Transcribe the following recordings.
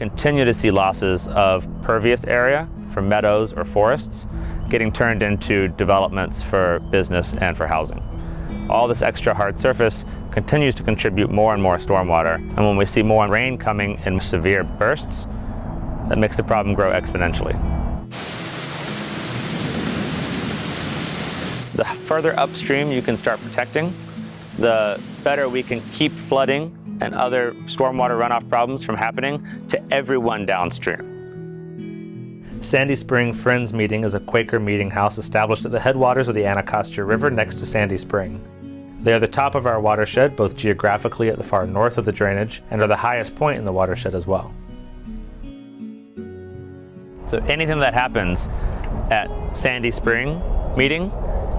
continue to see losses of pervious area from meadows or forests getting turned into developments for business and for housing. All this extra hard surface continues to contribute more and more stormwater, and when we see more rain coming in severe bursts, that makes the problem grow exponentially. The further upstream you can start protecting, the better we can keep flooding and other stormwater runoff problems from happening to everyone downstream. Sandy Spring Friends Meeting is a Quaker meeting house established at the headwaters of the Anacostia River next to Sandy Spring. They are the top of our watershed, both geographically at the far north of the drainage, and are the highest point in the watershed as well. So anything that happens at Sandy Spring Meeting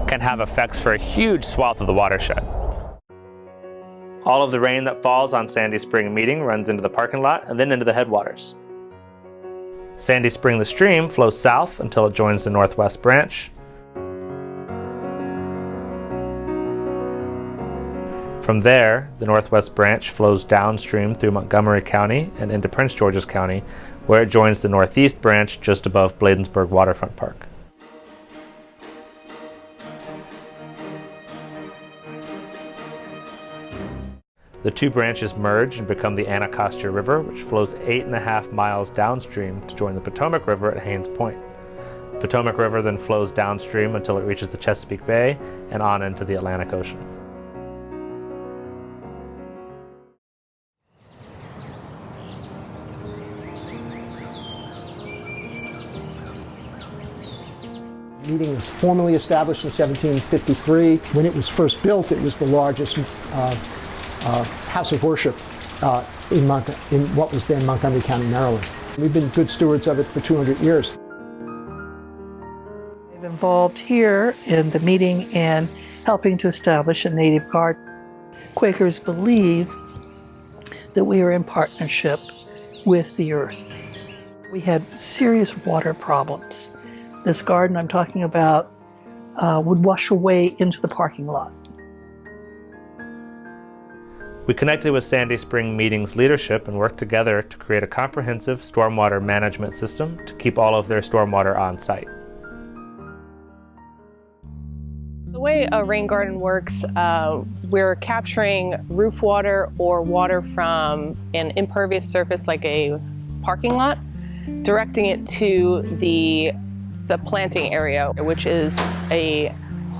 can have effects for a huge swath of the watershed. All of the rain that falls on Sandy Spring Meeting runs into the parking lot and then into the headwaters. Sandy Spring, the stream, flows south until it joins the northwest branch. From there, the northwest branch flows downstream through Montgomery County and into Prince George's County, where it joins the northeast branch just above Bladensburg Waterfront Park. The two branches merge and become the Anacostia River, which flows 8.5 miles downstream to join the Potomac River at Haines Point. The Potomac River then flows downstream until it reaches the Chesapeake Bay and on into the Atlantic Ocean. The meeting was formally established in 1753. When it was first built, it was the largest house of worship in what was then Montgomery County, Maryland. We've been good stewards of it for 200 years. I'm involved here in the meeting and helping to establish a native garden. Quakers believe that we are in partnership with the earth. We had serious water problems. This garden I'm talking about would wash away into the parking lot. We connected with Sandy Spring Meeting's leadership and worked together to create a comprehensive stormwater management system to keep all of their stormwater on site. The way a rain garden works, we're capturing roof water or water from an impervious surface like a parking lot, directing it to the planting area, which is a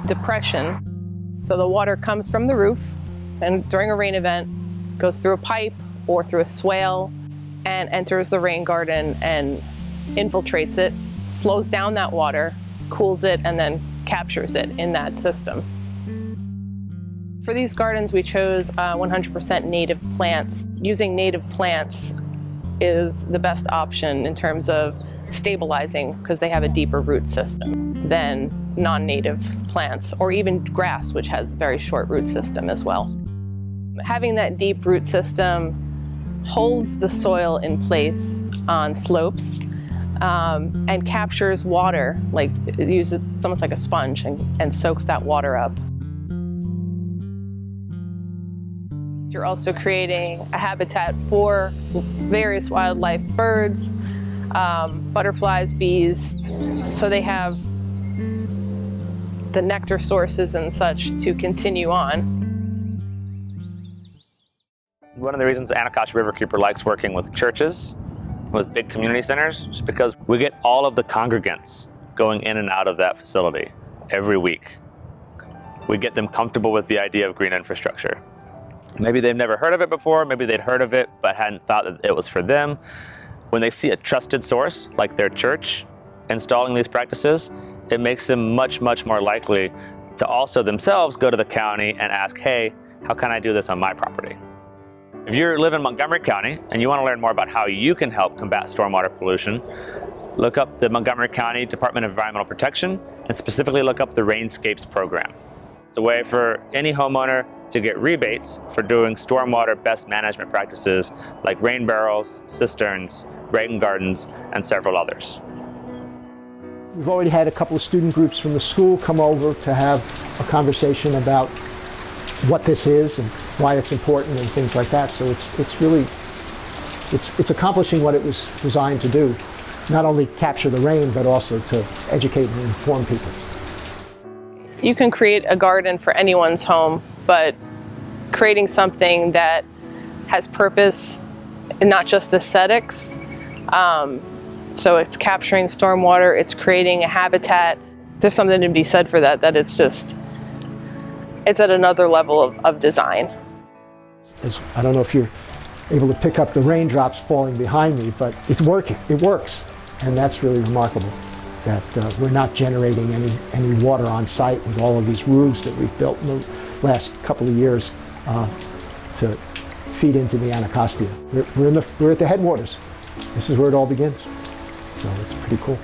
depression. So the water comes from the roof, and during a rain event, goes through a pipe or through a swale and enters the rain garden and infiltrates it, slows down that water, cools it, and then captures it in that system. For these gardens, we chose 100% native plants. Using native plants is the best option in terms of stabilizing because they have a deeper root system than non-native plants, or even grass, which has a very short root system as well. Having that deep root system holds the soil in place on slopes and captures water, it's almost like a sponge and soaks that water up. You're also creating a habitat for various wildlife, birds, butterflies, bees, so they have the nectar sources and such to continue on. One of the reasons Anacostia Riverkeeper likes working with churches, with big community centers, is because we get all of the congregants going in and out of that facility every week. We get them comfortable with the idea of green infrastructure. Maybe they've never heard of it before, maybe they'd heard of it but hadn't thought that it was for them. When they see a trusted source like their church installing these practices, it makes them much, much more likely to also themselves go to the county and ask, hey, how can I do this on my property? If you live in Montgomery County and you want to learn more about how you can help combat stormwater pollution, look up the Montgomery County Department of Environmental Protection and specifically look up the Rainscapes program. It's a way for any homeowner to get rebates for doing stormwater best management practices like rain barrels, cisterns, rain gardens, and several others. We've already had a couple of student groups from the school come over to have a conversation about what this is and why it's important and things like that. So it's really it's accomplishing what it was designed to do, not only capture the rain, but also to educate and inform people. You can create a garden for anyone's home, but creating something that has purpose and not just aesthetics. So it's capturing stormwater, it's creating a habitat. There's something to be said for that, it's at another level of design. I don't know if you're able to pick up the raindrops falling behind me, but it's working, it works. And that's really remarkable, that we're not generating any water on site with all of these roofs that we've built in the last couple of years to feed into the Anacostia. We're at the headwaters. This is where it all begins. So it's pretty cool.